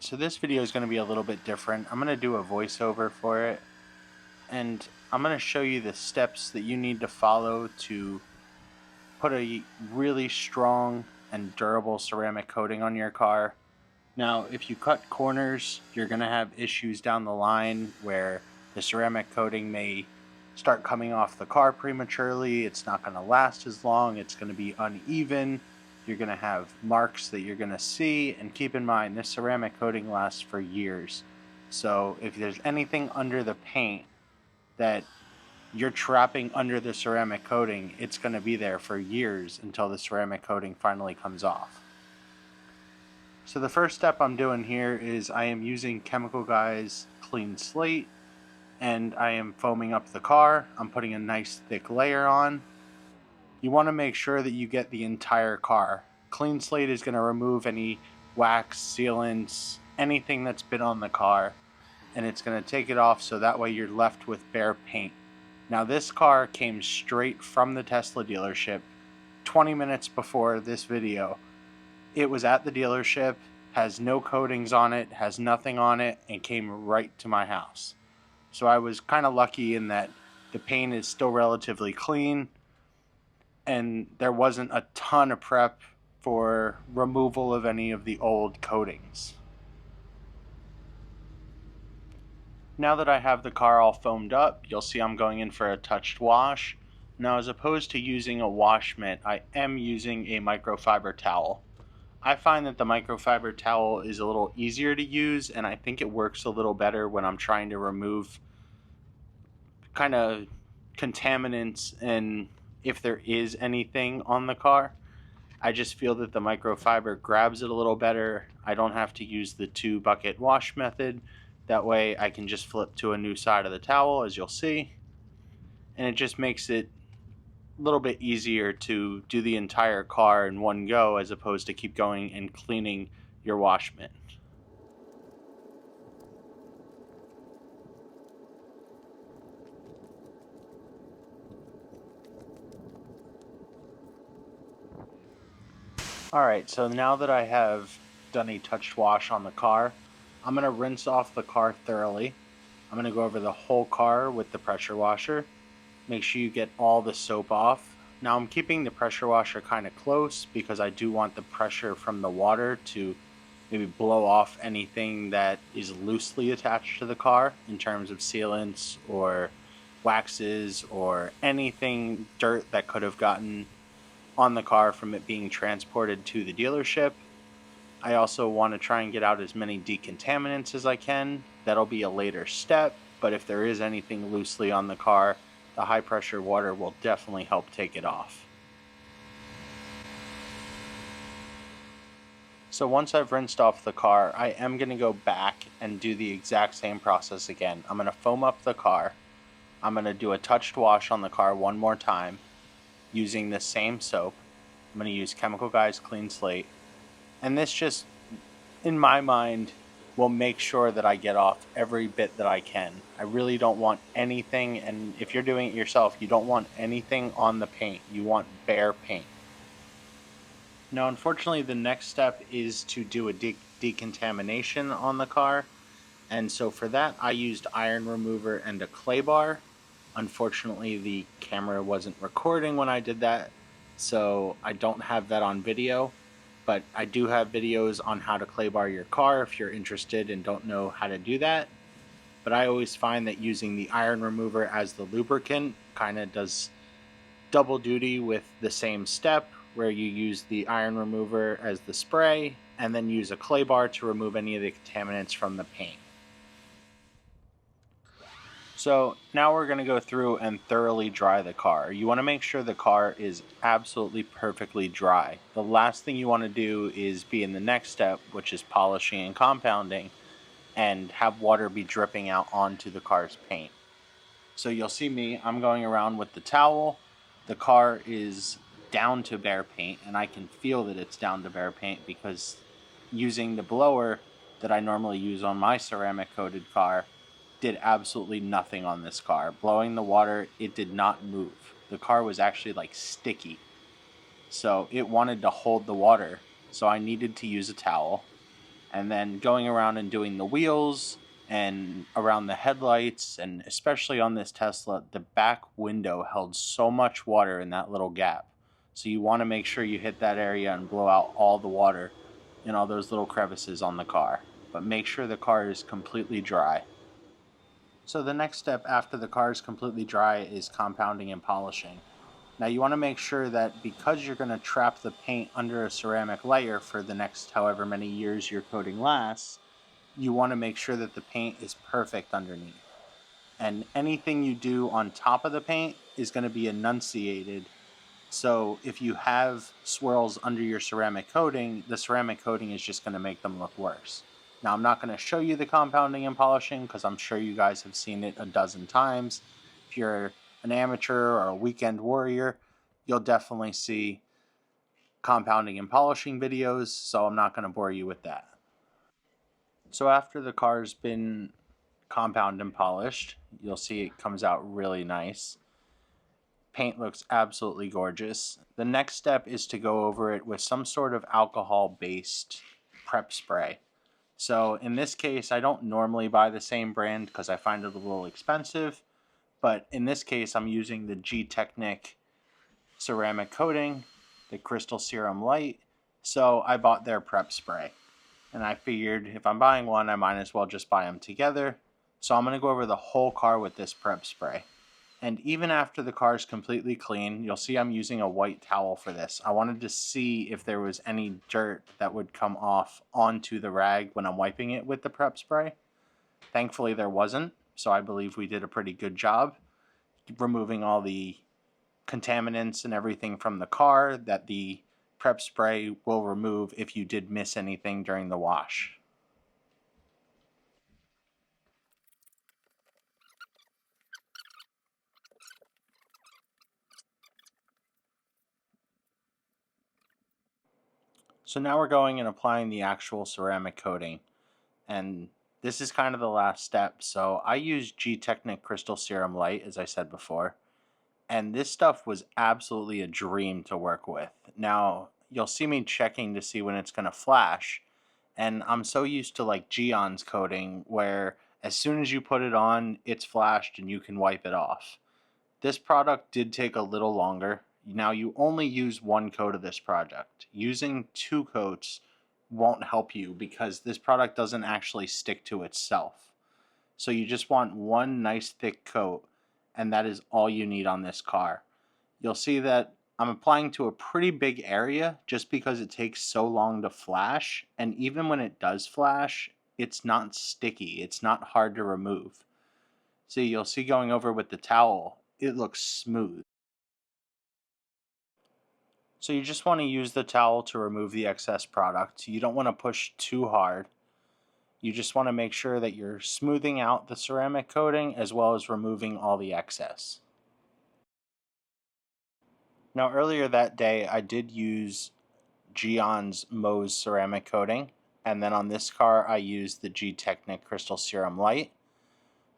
Alright, so this video is going to be a little bit different. I'm going to do a voiceover for it, and I'm going to show you the steps that you need to follow to put a really strong and durable ceramic coating on your car. Now, if you cut corners, you're going to have issues down the line where the ceramic coating may start coming off the car prematurely. It's not going to last as long. It's going to be uneven. You're going to have marks that you're going to see, and keep in mind this ceramic coating lasts for years. So if there's anything under the paint that you're trapping under the ceramic coating, it's going to be there for years until the ceramic coating finally comes off. So the first step I'm doing here is I am using Gtechniqs Clean Slate, and I am foaming up the car. I'm putting a nice thick layer on. You want to make sure that you get the entire car. Clean Slate is going to remove any wax, sealants, anything that's been on the car, and it's going to take it off so that way you're left with bare paint. Now this car came straight from the Tesla dealership 20 minutes before this video. It was at the dealership, has no coatings on it, has nothing on it, and came right to my house. So I was kind of lucky in that the paint is still relatively clean, and there wasn't a ton of prep for removal of any of the old coatings. Now that I have the car all foamed up, you'll see I'm going in for a touched wash. Now, as opposed to using a wash mitt, I am using a microfiber towel. I find that the microfiber towel is a little easier to use, and I think it works a little better when I'm trying to remove kind of contaminants and if there is anything on the car. I just feel that the microfiber grabs it a little better. I don't have to use the 2-bucket wash method. That way I can just flip to a new side of the towel, as you'll see, and it just makes it a little bit easier to do the entire car in one go as opposed to keep going and cleaning your wash mitt. Alright, so now that I have done a touched wash on the car, I'm going to rinse off the car thoroughly. I'm going to go over the whole car with the pressure washer. Make sure you get all the soap off. Now I'm keeping the pressure washer kind of close because I do want the pressure from the water to maybe blow off anything that is loosely attached to the car in terms of sealants or waxes or anything dirt that could have gotten on the car from it being transported to the dealership. I also want to try and get out as many decontaminants as I can. That'll be a later step, but if there is anything loosely on the car, the high pressure water will definitely help take it off. So once I've rinsed off the car, I am going to go back and do the exact same process again. I'm going to foam up the car. I'm going to do a touched wash on the car one more time using the same soap. I'm going to use Gtechniqs Clean Slate. And this just, in my mind, will make sure that I get off every bit that I can. I really don't want anything, and if you're doing it yourself, you don't want anything on the paint. You want bare paint. Now, unfortunately, the next step is to do a decontamination on the car. And so for that, I used iron remover and a clay bar. Unfortunately, the camera wasn't recording when I did that, so I don't have that on video. But I do have videos on how to clay bar your car if you're interested and don't know how to do that. But I always find that using the iron remover as the lubricant kind of does double duty with the same step, where you use the iron remover as the spray and then use a clay bar to remove any of the contaminants from the paint. So now we're going to go through and thoroughly dry the car. You want to make sure the car is absolutely perfectly dry. The last thing you want to do is be in the next step, which is polishing and compounding, and have water be dripping out onto the car's paint. So you'll see me, I'm going around with the towel. The car is down to bare paint, and I can feel that it's down to bare paint because using the blower that I normally use on my ceramic coated car did absolutely nothing on this car. Blowing the water, it did not move. The car was actually like sticky. So it wanted to hold the water. So I needed to use a towel. And then going around and doing the wheels and around the headlights, and especially on this Tesla, the back window held so much water in that little gap. So you want to make sure you hit that area and blow out all the water in all those little crevices on the car. But make sure the car is completely dry. So the next step after the car is completely dry is compounding and polishing. Now you want to make sure that because you're going to trap the paint under a ceramic layer for the next however many years your coating lasts, you want to make sure that the paint is perfect underneath. And anything you do on top of the paint is going to be enunciated. So if you have swirls under your ceramic coating, the ceramic coating is just going to make them look worse. Now I'm not going to show you the compounding and polishing because I'm sure you guys have seen it a dozen times. If you're an amateur or a weekend warrior, you'll definitely see compounding and polishing videos, so I'm not going to bore you with that. So after the car's been compound and polished, you'll see it comes out really nice. Paint looks absolutely gorgeous. The next step is to go over it with some sort of alcohol-based prep spray. So in this case, I don't normally buy the same brand because I find it a little expensive, but in this case, I'm using the Gtechniq ceramic coating, the Crystal Serum Light, so I bought their prep spray. And I figured if I'm buying one, I might as well just buy them together. So I'm going to go over the whole car with this prep spray. And even after the car is completely clean, you'll see I'm using a white towel for this. I wanted to see if there was any dirt that would come off onto the rag when I'm wiping it with the prep spray. Thankfully there wasn't, so I believe we did a pretty good job removing all the contaminants and everything from the car that the prep spray will remove if you did miss anything during the wash. So now we're going and applying the actual ceramic coating, and this is kind of the last step. So I use Gtechniq Crystal Serum Light, as I said before, and this stuff was absolutely a dream to work with. Now you'll see me checking to see when it's going to flash, and I'm so used to like Geon's coating where as soon as you put it on, it's flashed and you can wipe it off. This product did take a little longer. Now you only use one coat of this product. Using two coats won't help you because this product doesn't actually stick to itself. So you just want one nice thick coat, and that is all you need on this car. You'll see that I'm applying to a pretty big area just because it takes so long to flash, and even when it does flash, it's not sticky. It's not hard to remove. See, you'll see going over with the towel, it looks smooth. So you just want to use the towel to remove the excess product. You don't want to push too hard. You just want to make sure that you're smoothing out the ceramic coating as well as removing all the excess. Now earlier that day I did use Geon's Mohs ceramic coating, and then on this car I used the Gtechniq Crystal Serum Light.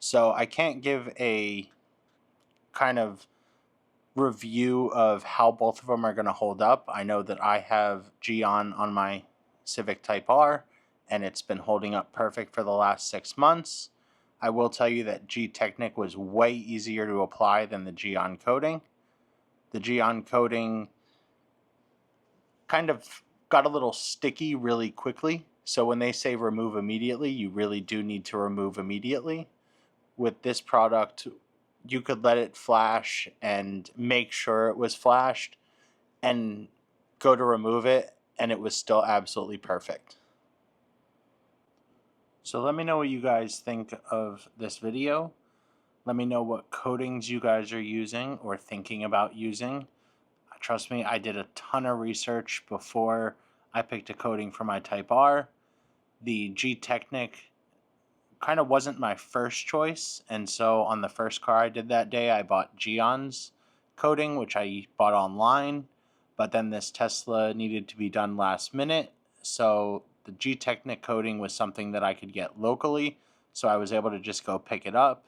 So I can't give a kind of review of how both of them are going to hold up. I know that I have Geon on my Civic Type R, and it's been holding up perfect for the last 6 months. I will tell you that Gtechniq was way easier to apply than the Geon coating. The Geon coating kind of got a little sticky really quickly, so when they say remove immediately, you really do need to remove immediately. With this product, you could let it flash and make sure it was flashed and go to remove it, and it was still absolutely perfect. So let me know what you guys think of this video. Let me know what coatings you guys are using or thinking about using. Trust me, I did a ton of research before I picked a coating for my Type R. The Gtechniq kind of wasn't my first choice, and so on the first car I did that day, I bought Geon's coating, which I bought online, but then this Tesla needed to be done last minute, so the Gtechniq coating was something that I could get locally, so I was able to just go pick it up,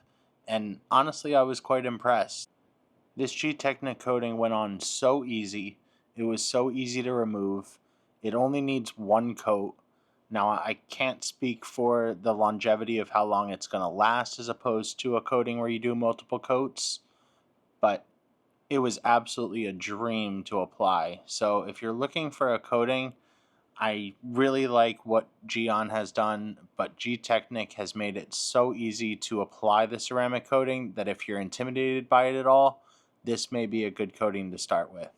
and honestly, I was quite impressed. This Gtechniq coating went on so easy. It was so easy to remove. It only needs one coat. Now, I can't speak for the longevity of how long it's going to last as opposed to a coating where you do multiple coats, but it was absolutely a dream to apply. So if you're looking for a coating, I really like what Geon has done, but Gtechniq has made it so easy to apply the ceramic coating that if you're intimidated by it at all, this may be a good coating to start with.